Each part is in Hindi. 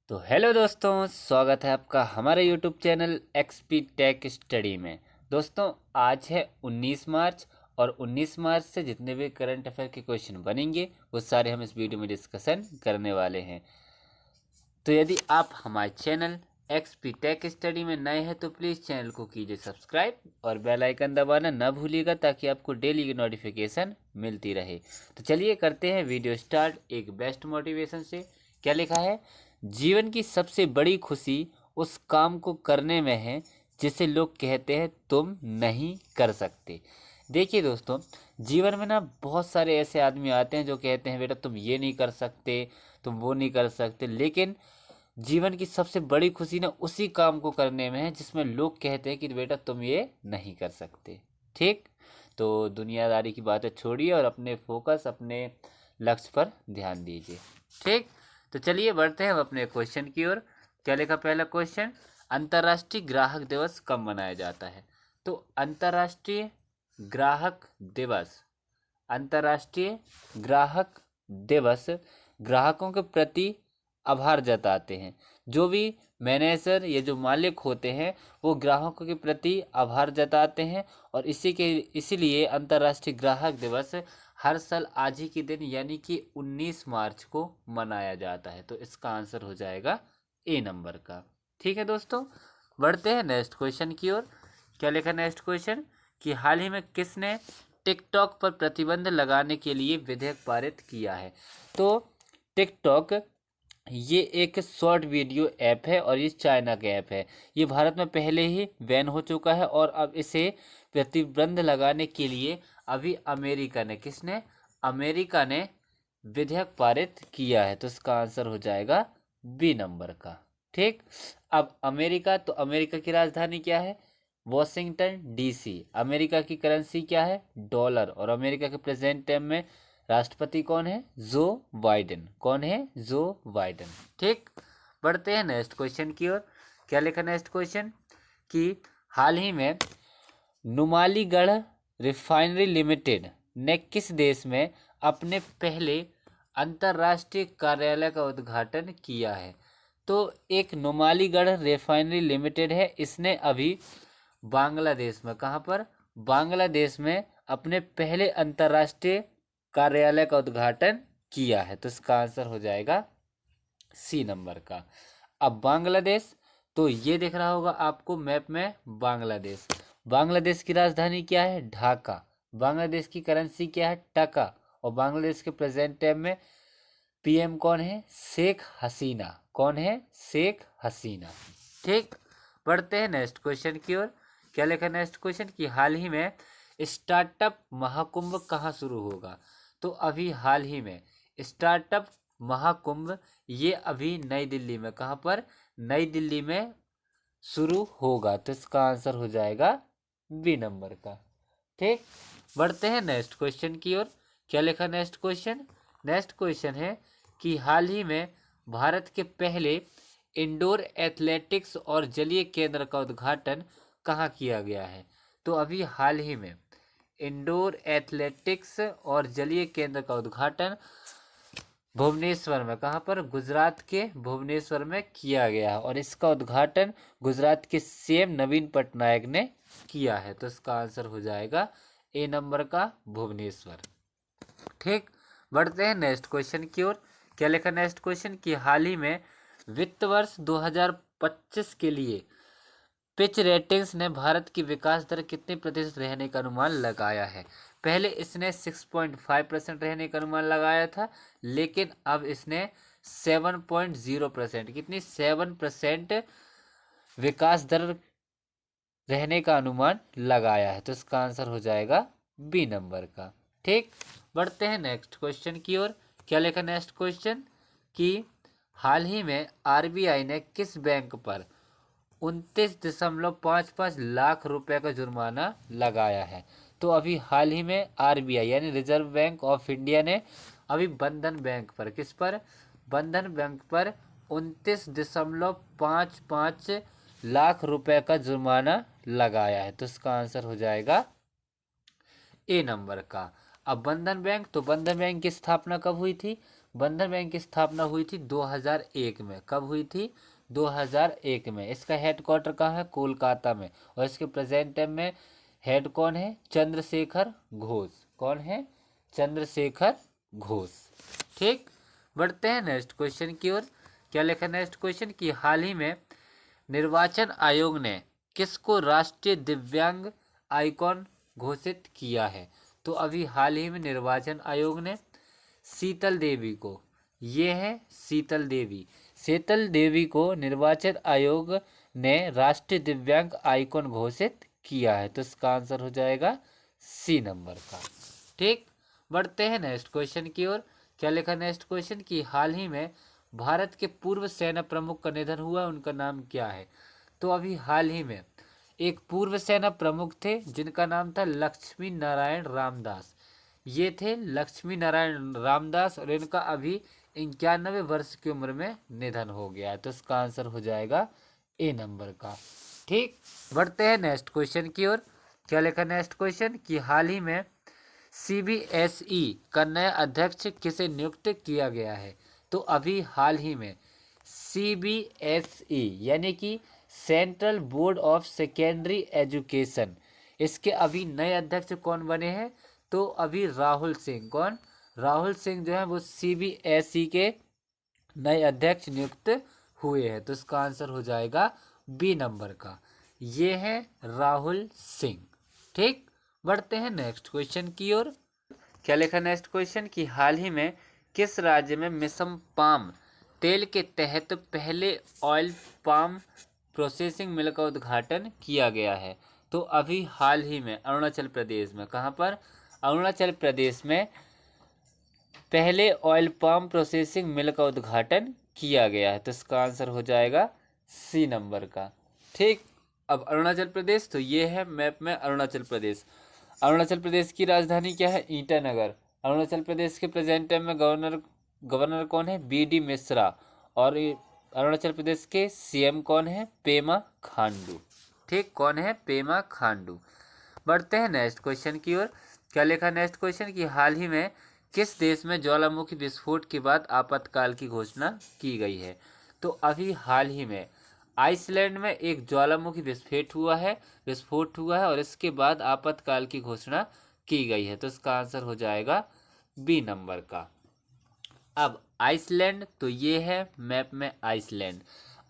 तो हेलो दोस्तों, स्वागत है आपका हमारे YouTube channel XP tech study में। दोस्तों, आज है 19 मार्च और 19 मार्च से जितने भी करंट अफेयर के क्वेश्चन बनेंगे वो सारे हम इस वीडियो में डिस्कशन करने वाले हैं। तो यदि आप हमारे चैनल एक्सपी टेक स्टडी में नए हैं तो प्लीज़ चैनल को कीजिए सब्सक्राइब और बेल आइकन दबाना न भूलिएगा ताकि आपको डेली की नोटिफिकेशन मिलती रहे। तो चलिए करते हैं वीडियो स्टार्ट एक बेस्ट मोटिवेशन से। क्या लिखा है? जीवन की सबसे बड़ी खुशी उस काम को करने में है जिसे लोग कहते हैं तुम नहीं कर सकते। देखिए दोस्तों, जीवन में ना बहुत सारे ऐसे आदमी आते हैं जो कहते हैं बेटा तुम ये नहीं कर सकते, तुम वो नहीं कर सकते, लेकिन जीवन की सबसे बड़ी खुशी ना उसी काम को करने में है जिसमें लोग कहते हैं कि बेटा तुम ये नहीं कर सकते। ठीक, तो दुनियादारी की बातें छोड़िए और अपने फोकस अपने लक्ष्य पर ध्यान दीजिए। ठीक, तो चलिए बढ़ते हैं हम अपने क्वेश्चन की ओर। क्या लिखा पहला क्वेश्चन? अंतर्राष्ट्रीय ग्राहक दिवस कब मनाया जाता है? तो अंतर्राष्ट्रीय ग्राहक दिवस, अंतर्राष्ट्रीय ग्राहक दिवस ग्राहकों के प्रति आभार जताते हैं। जो भी मैनेजर या जो मालिक होते हैं वो ग्राहकों के प्रति आभार जताते हैं और इसीलिए अंतर्राष्ट्रीय ग्राहक दिवस हर साल आज ही के दिन यानी कि 19 मार्च को मनाया जाता है। तो इसका आंसर हो जाएगा ए नंबर का। ठीक है दोस्तों, बढ़ते हैं नेक्स्ट क्वेश्चन की ओर। क्या लिखा नेक्स्ट क्वेश्चन? कि हाल ही में किसने टिकटॉक पर प्रतिबंध लगाने के लिए विधेयक पारित किया है? तो टिकटॉक ये एक शॉर्ट वीडियो ऐप है और ये चाइना का ऐप है। ये भारत में पहले ही बैन हो चुका है और अब इसे प्रतिबंध लगाने के लिए अभी अमेरिका ने, किसने? अमेरिका ने विधेयक पारित किया है। तो इसका आंसर हो जाएगा बी नंबर का। ठीक, अब अमेरिका, तो अमेरिका की राजधानी क्या है? Washington DC. अमेरिका की करेंसी क्या है? डॉलर। और अमेरिका के प्रेजेंट टाइम में राष्ट्रपति कौन है? Joe Biden. कौन है? Joe Biden. ठीक, बढ़ते हैं नेक्स्ट क्वेश्चन की ओर। क्या लिखा नेक्स्ट क्वेश्चन? कि हाल ही में नुमालीगढ़ रिफाइनरी लिमिटेड ने किस देश में अपने पहले अंतर्राष्ट्रीय कार्यालय का उद्घाटन किया है? तो एक नुमालीगढ़ रिफाइनरी लिमिटेड है, इसने अभी बांग्लादेश में, कहाँ पर? बांग्लादेश में अपने पहले अंतर्राष्ट्रीय कार्यालय का उद्घाटन किया है। तो इसका आंसर हो जाएगा सी नंबर का। अब बांग्लादेश, तो ये दिख रहा होगा आपको मैप में बांग्लादेश। बांग्लादेश की राजधानी क्या है? ढाका। बांग्लादेश की करेंसी क्या है? टका। और बांग्लादेश के प्रेजेंट टाइम में पीएम कौन है? शेख हसीना। कौन है? शेख हसीना। ठीक, बढ़ते हैं नेक्स्ट क्वेश्चन की ओर। क्या लिखा नेक्स्ट क्वेश्चन? कि हाल ही में स्टार्टअप महाकुंभ कहाँ शुरू होगा? तो अभी हाल ही में स्टार्टअप महाकुंभ ये अभी नई दिल्ली में, कहाँ पर? नई दिल्ली में शुरू होगा। तो इसका आंसर हो जाएगा बी नंबर का। ठीक, बढ़ते हैं नेक्स्ट क्वेश्चन की ओर। क्या लिखा नेक्स्ट क्वेश्चन? नेक्स्ट क्वेश्चन है कि हाल ही में भारत के पहले इंडोर एथलेटिक्स और जलीय केंद्र का उद्घाटन कहाँ किया गया है? तो अभी हाल ही में इंडोर एथलेटिक्स और जलीय केंद्र का उद्घाटन भुवनेश्वर में, कहाँ पर? गुजरात के भुवनेश्वर में किया गया है और इसका उद्घाटन गुजरात के सीएम नवीन पटनायक ने किया है। तो इसका आंसर हो जाएगा ए नंबर का, भुवनेश्वर। ठीक, बढ़ते हैं नेक्स्ट क्वेश्चन की ओर। क्या लिखा नेक्स्ट क्वेश्चन? कि हाल ही में वित्त वर्ष 2025 के लिए पिच रेटिंग्स ने भारत की विकास दर कितने प्रतिशत रहने का अनुमान लगाया है? पहले इसने 6.5% रहने का अनुमान लगाया था, लेकिन अब इसने 7.0%, कितनी? 7% विकास दर रहने का अनुमान लगाया है। तो इसका आंसर हो जाएगा बी नंबर का। ठीक, बढ़ते हैं नेक्स्ट क्वेश्चन की ओर। क्या लिखा नेक्स्ट क्वेश्चन? कि हाल ही में आरबीआई ने किस बैंक पर 29.55 लाख रुपए का जुर्माना लगाया है? तो अभी हाल ही में आरबीआई यानी रिजर्व बैंक ऑफ इंडिया ने अभी बंधन बैंक पर, किस पर? बंधन बैंक पर 29.55 लाख रुपए का जुर्माना लगाया है। तो इसका आंसर हो जाएगा ए नंबर का। अब बंधन बैंक, तो बंधन बैंक की स्थापना कब हुई थी? बंधन बैंक की स्थापना हुई थी 2001 में। कब हुई थी? 2001 में। इसका हेडक्वार्टर कहाँ है? कोलकाता में। और इसके प्रेजेंट टाइम में हेड कौन है? चंद्रशेखर घोष। कौन है? चंद्रशेखर घोष। ठीक, बढ़ते हैं नेक्स्ट क्वेश्चन की ओर। क्या लिखा नेक्स्ट क्वेश्चन की हाल ही में निर्वाचन आयोग ने किसको राष्ट्रीय दिव्यांग आइकॉन घोषित किया है? तो अभी हाल ही में निर्वाचन आयोग ने शीतल देवी को, ये है शीतल देवी, शीतल देवी को निर्वाचन आयोग ने राष्ट्रीय दिव्यांग आइकॉन घोषित किया है। तो इसका आंसर हो जाएगा सी नंबर का। ठीक, बढ़ते हैं नेक्स्ट क्वेश्चन की ओर। क्या लिखा नेक्स्ट क्वेश्चन की हाल ही में भारत के पूर्व सेना प्रमुख का निधन हुआ, उनका नाम क्या है? तो अभी हाल ही में एक पूर्व सेना प्रमुख थे जिनका नाम था लक्ष्मी नारायण रामदास। ये थे लक्ष्मी नारायण रामदास और इनका अभी 91 वर्ष की उम्र में निधन हो गया है। तो इसका आंसर हो जाएगा ए नंबर का। ठीक, बढ़ते हैं नेक्स्ट क्वेश्चन की ओर। क्या लिखा नेक्स्ट क्वेश्चन कि हाल ही में सीबीएसई का नया अध्यक्ष किसे नियुक्त किया गया है? तो अभी हाल ही में सीबीएसई यानी कि central board of secondary education, इसके अभी नए अध्यक्ष कौन बने हैं? तो अभी राहुल सिंह। कौन? राहुल सिंह जो है वो सीबीएसई के नए अध्यक्ष नियुक्त हुए हैं। तो इसका आंसर हो जाएगा बी नंबर का, ये है राहुल सिंह। ठीक, बढ़ते हैं नेक्स्ट क्वेश्चन की ओर। क्या लिखा नेक्स्ट क्वेश्चन कि हाल ही में किस राज्य में मिशन पाम तेल के तहत पहले ऑयल पाम प्रोसेसिंग मिल का उद्घाटन किया गया है? तो अभी हाल ही में अरुणाचल प्रदेश में। कहाँ पर? अरुणाचल प्रदेश में पहले ऑयल पाम प्रोसेसिंग मिल का उद्घाटन किया गया है। तो इसका आंसर हो जाएगा सी नंबर का। ठीक, अब अरुणाचल प्रदेश, तो ये है मैप में अरुणाचल प्रदेश। अरुणाचल प्रदेश की राजधानी क्या है? ईटानगर। अरुणाचल प्रदेश के प्रेजेंट टाइम में गवर्नर कौन है? बी.डी. मिश्रा। और अरुणाचल प्रदेश के सीएम कौन है? पेमा खांडू। ठीक, कौन है? पेमा खांडू। बढ़ते हैं नेक्स्ट क्वेश्चन की ओर। क्या लिखा नेक्स्ट क्वेश्चन कि हाल ही में किस देश में ज्वालामुखी विस्फोट के बाद आपातकाल की घोषणा की गई है? तो अभी हाल ही में आइसलैंड में एक ज्वालामुखी विस्फोट हुआ है और इसके बाद आपातकाल की घोषणा की गई है। तो इसका आंसर हो जाएगा बी नंबर का। अब आइसलैंड, तो ये है मैप में आइसलैंड।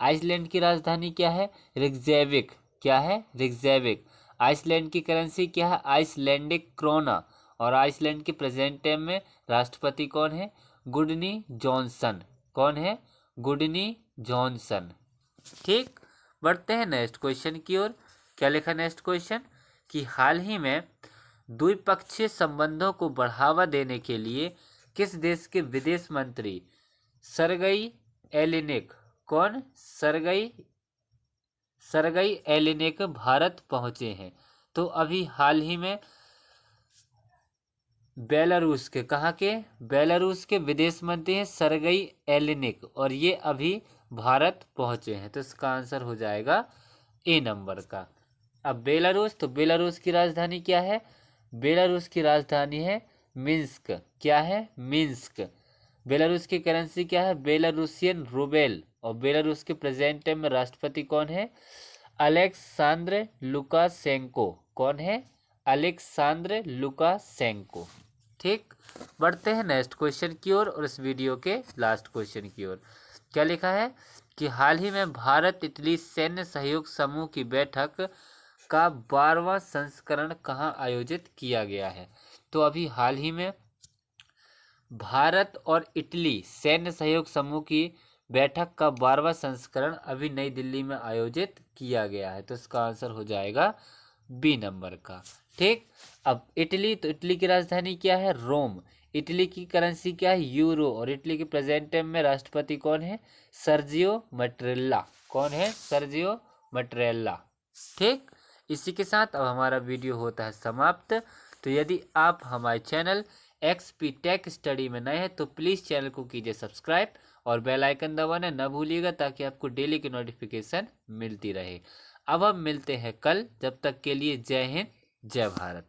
आइसलैंड की राजधानी क्या है? रिक्जाविक। क्या है? रिक्जाविक। आइसलैंड की करेंसी क्या है? Icelandic krona. और आइसलैंड के प्रेजेंट टाइम में राष्ट्रपति कौन है? Gudni Johnson. कौन है? Gudni Johnson. ठीक, बढ़ते हैं नेक्स्ट क्वेश्चन की ओर। क्या लिखा नेक्स्ट क्वेश्चन कि हाल ही में द्विपक्षीय संबंधों को बढ़ावा देने के लिए किस देश के विदेश मंत्री सरगई एलिनिक, कौन? सरगई एलिनिक भारत पहुंचे हैं? तो अभी हाल ही में बेलारूस के, कहाँ के? बेलारूस के विदेश मंत्री हैं सरगई एलिनिक और ये अभी भारत पहुंचे हैं। तो इसका आंसर हो जाएगा ए नंबर का। अब बेलारूस, तो बेलारूस की राजधानी क्या है? बेलारूस की राजधानी है मिन्स्क। क्या है? मिन्स्क। बेलारूस की करेंसी क्या है? Belarusian ruble. और बेलारूस के प्रेजेंट टाइम में राष्ट्रपति कौन है? Aleksandr Lukashenko. कौन है? Aleksandr Lukashenko. ठीक, बढ़ते हैं नेक्स्ट क्वेश्चन की ओर और इस वीडियो के लास्ट क्वेश्चन की ओर। क्या लिखा है कि हाल ही में भारत इटली सैन्य सहयोग समूह की बैठक का 12वां संस्करण कहाँ आयोजित किया गया है? तो अभी हाल ही में भारत और इटली सैन्य सहयोग समूह की बैठक का 12वां संस्करण अभी नई दिल्ली में आयोजित किया गया है। तो इसका आंसर हो जाएगा बी नंबर का। ठीक, अब इटली, तो इटली की राजधानी क्या है? रोम। इटली की करेंसी क्या है? यूरो। और इटली के प्रेजेंट टाइम में राष्ट्रपति कौन है? सर्जियो मैट्रेला। कौन है? सर्जियो मैट्रेला। ठीक, इसी के साथ अब हमारा वीडियो होता है समाप्त। तो यदि आप हमारे चैनल XP टेक स्टडी में नए हैं तो प्लीज़ चैनल को कीजिए सब्सक्राइब और बेल आइकन दबाना न भूलिएगा ताकि आपको डेली की नोटिफिकेशन मिलती रहे। अब हम मिलते हैं कल, जब तक के लिए जय हिंद जय भारत।